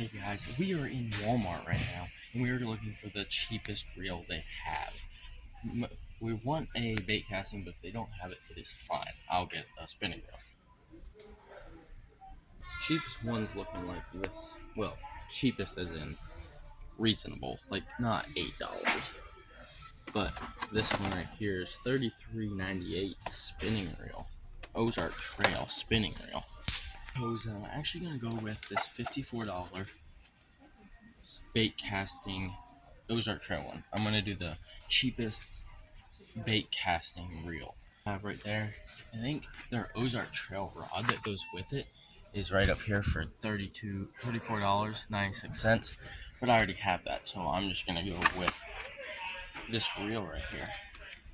Hey guys, we are in Walmart right now, and we are looking for the cheapest reel they have. We want a bait casting, but if they don't have it, it is fine. I'll get a spinning reel. Cheapest one's looking like this. Well, cheapest as in reasonable, like not $8. But this one right here is $33.98 spinning reel. Ozark Trail spinning reel. So I'm actually gonna go with this $54 bait casting Ozark Trail one. I'm gonna do the cheapest bait casting reel I have right there. I think their Ozark Trail rod that goes with it is right up here for $34.96. But I already have that, so I'm just gonna go with this reel right here.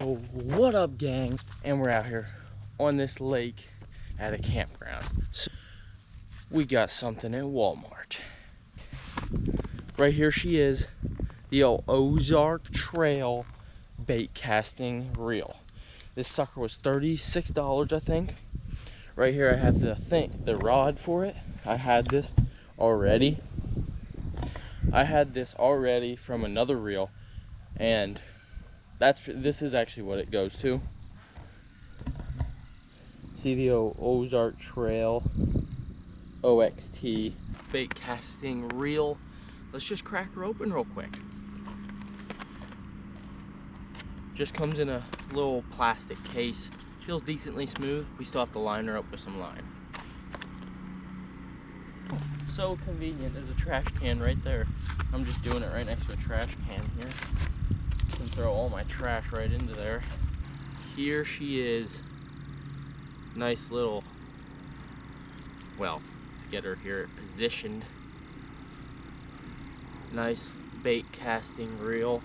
Oh, what up, gang? And we're out here on this lake at a campground. So we got something at Walmart. Right here she is, the old Ozark Trail bait casting reel. This sucker was $36, I think. Right here I have the rod for it. I had this already. From another reel, and this is actually what it goes to. See the old Ozark Trail OXT bait casting reel. Let's just crack her open real quick. Just comes in a little plastic case. Feels decently smooth. We still have to line her up with some line. So convenient. There's a trash can right there. I'm just doing it right next to a trash can here. Can throw all my trash right into there. Here she is. Nice little, well, let's get her here positioned. Nice bait casting reel.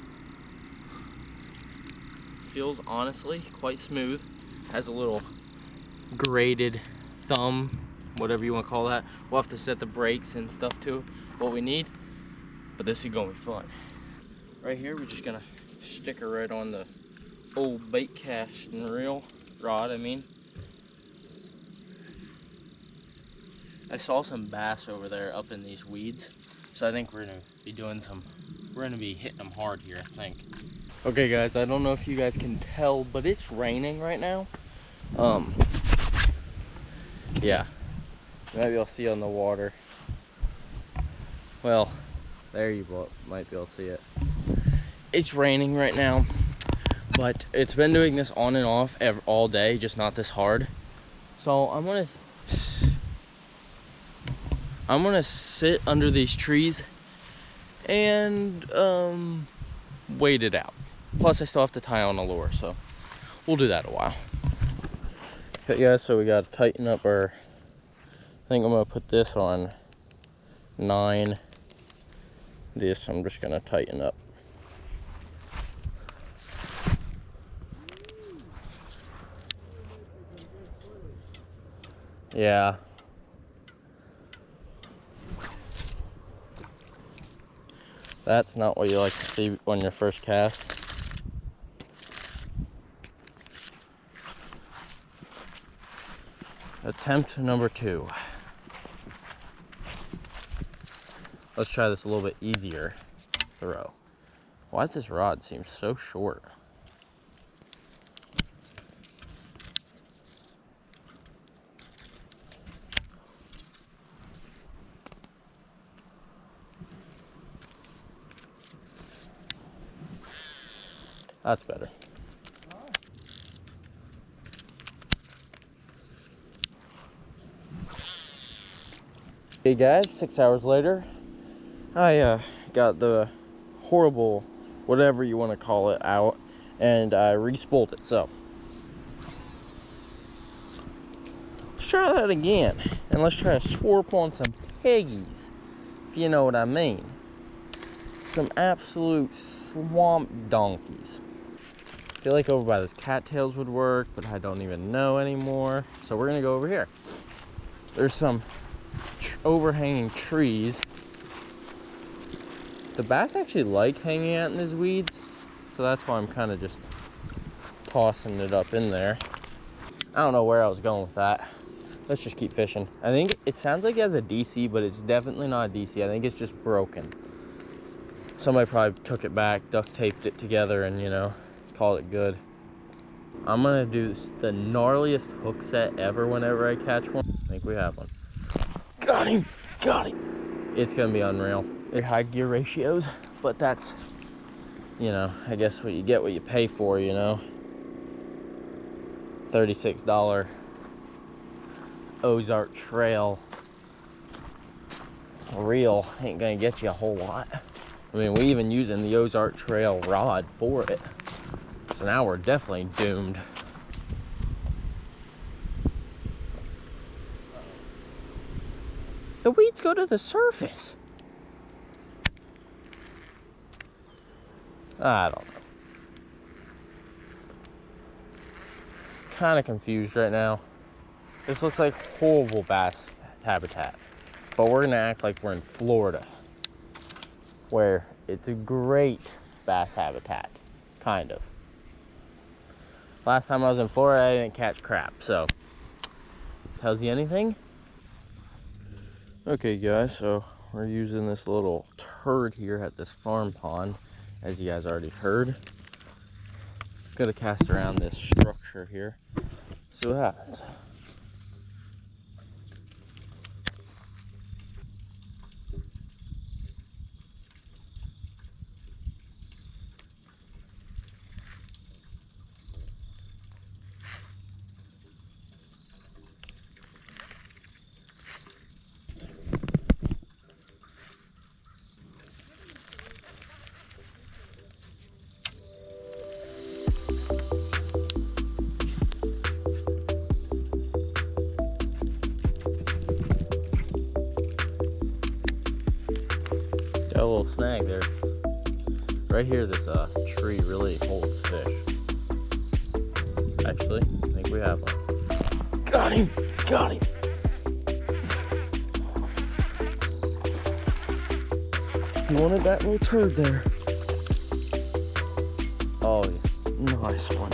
Feels honestly quite smooth. Has a little graded thumb, whatever you want to call that. We'll have to set the brakes and stuff to what we need, but this is gonna be fun. Right here, we're just gonna stick her right on the old bait casting reel rod. I saw some bass over there up in these weeds, so I think we're gonna be hitting them hard here, I think. Okay guys, I don't know if you guys can tell, but it's raining right now. Yeah, maybe I'll see on the water. Well, there you might be able to see it. It's raining right now, but it's been doing this on and off all day, just not this hard. So I'm gonna sit under these trees and wait it out. Plus I still have to tie on a lure, so we'll do that in a while. Okay guys, so we gotta tighten up I think I'm gonna put this on 9. This I'm just gonna tighten up. Yeah. That's not what you like to see on your first cast. Attempt number 2. Let's try this a little bit easier throw. Why does this rod seem so short? That's better. Hey guys, 6 hours later, I got the horrible, whatever you want to call it, out, and I re-spooled it. So let's try that again, and let's try to swarp on some piggies, if you know what I mean. Some absolute swamp donkeys. I feel like over by those cattails would work, but I don't even know anymore. So we're gonna go over here. There's some overhanging trees. The bass actually like hanging out in these weeds, so that's why I'm kind of just tossing it up in there. I don't know where I was going with that. Let's just keep fishing. I think it sounds like it has a DC, but it's definitely not a DC. I think it's just broken. Somebody probably took it back, duct taped it together, and, you know, called it good. I'm gonna do the gnarliest hook set ever whenever I catch one. I think we have one. Got him! Got him! It's gonna be unreal. They're high gear ratios, but that's, you know, I guess what you pay for, you know. $36 Ozark Trail reel ain't gonna get you a whole lot. I mean, we even using the Ozark Trail rod for it. So now we're definitely doomed. The weeds go to the surface. I don't know. Kind of confused right now. This looks like horrible bass habitat, but we're gonna act like we're in Florida, where it's a great bass habitat, kind of. Last time I was in Florida, I didn't catch crap, so tells you anything? Okay guys, so we're using this little turd here at this farm pond, as you guys already heard. Gonna cast around this structure here, see what happens. Got a little snag there. Right here, this tree really holds fish. Actually, I think we have one. Got him! Got him! You wanted that little turd there. Oh, yeah. Nice one.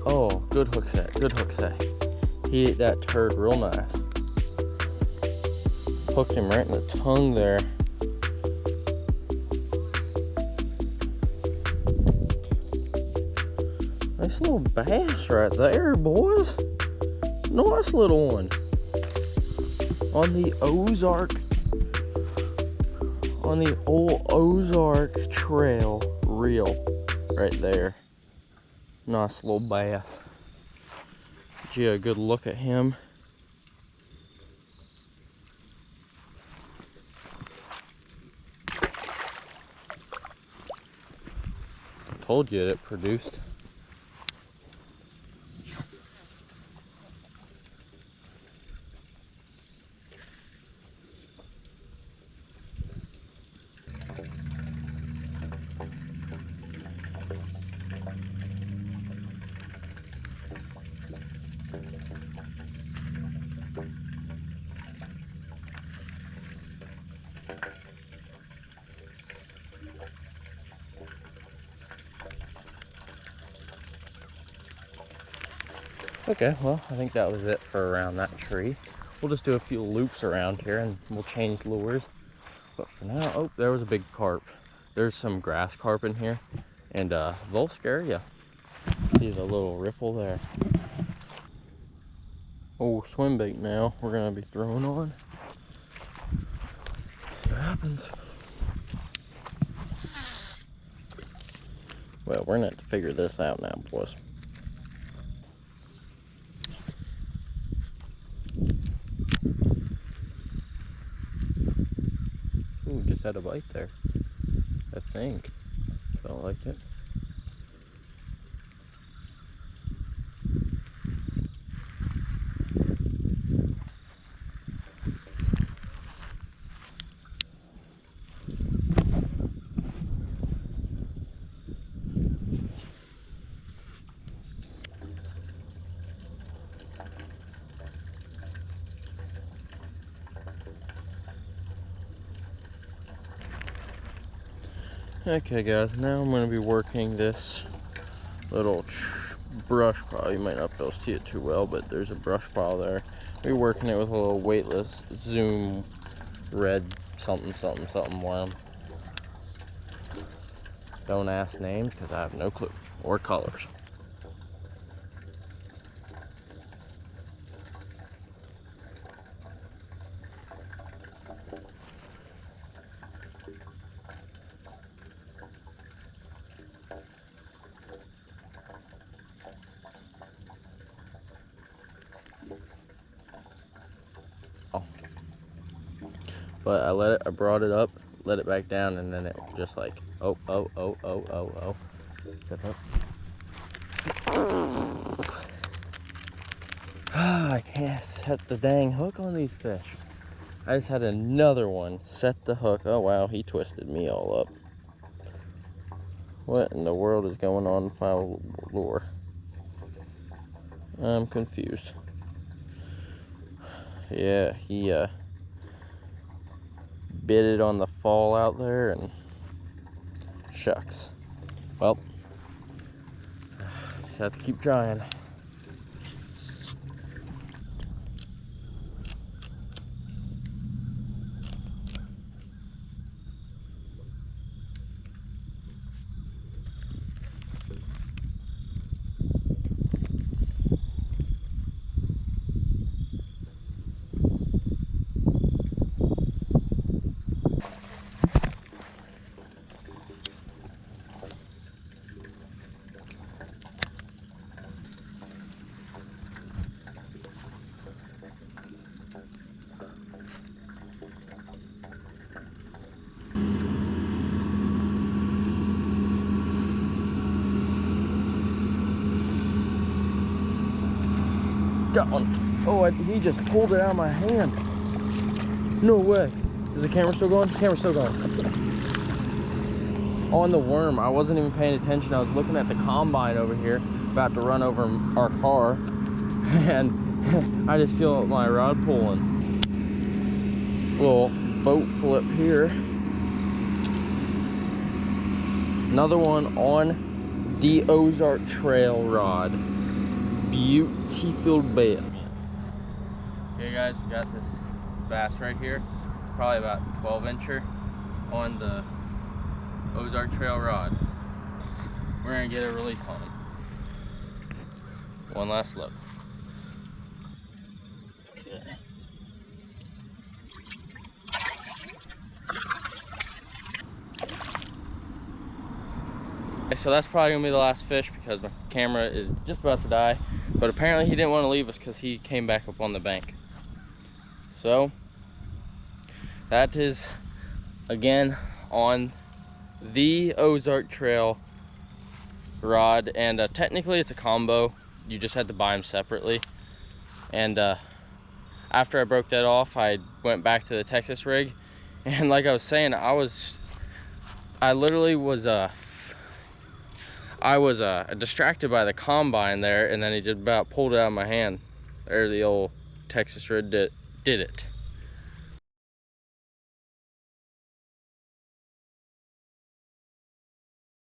Oh, good hook set, good hook set. He ate that turd real nice. Hooked him right in the tongue there. Nice little bass right there, boys. Nice little one. On the old Ozark Trail reel right there. Nice little bass. Get you a good look at him. Told you it produced. Okay, well, I think that was it for around that tree. We'll just do a few loops around here and we'll change lures. But for now, oh, there was a big carp. There's some grass carp in here, and they'll scare you. See the little ripple there. Oh, swim bait now we're gonna be throwing on. See what happens. Well, we're gonna have to figure this out now, boys. Ooh, just had a bite there. I think. Felt like it. Okay guys, now I'm going to be working this little brush pile. You might not be able to see it too well, but there's a brush pile there. We're working it with a little weightless Zoom red something worm. Don't ask names because I have no clue, or colors. But I brought it up, let it back down, and then it just like, oh. Step up. I can't set the dang hook on these fish. I just had another one set the hook. Oh wow, he twisted me all up. What in the world is going on with my lure? I'm confused. Yeah, he bit it on the fall out there, and shucks. Well, just have to keep trying. Got one. Oh, he just pulled it out of my hand. No way. Is the camera still going? Camera's still going. On the worm, I wasn't even paying attention. I was looking at the combine over here, about to run over our car, and I just feel my rod pulling. Little boat flip here. Another one on the Ozark Trail rod. Beautiful bait. Okay guys, we got this bass right here, probably about 12-incher on the Ozark Trail rod. We're gonna get a release on him. One last look. Okay. So that's probably gonna be the last fish because my camera is just about to die. But apparently he didn't want to leave us because he came back up on the bank. So that is again on the Ozark Trail rod, and technically it's a combo. You just had to buy them separately. And after I broke that off, I went back to the Texas rig, and like I was saying, I literally was distracted by the combine there, and then he just about pulled it out of my hand. There, the old Texas rig did it.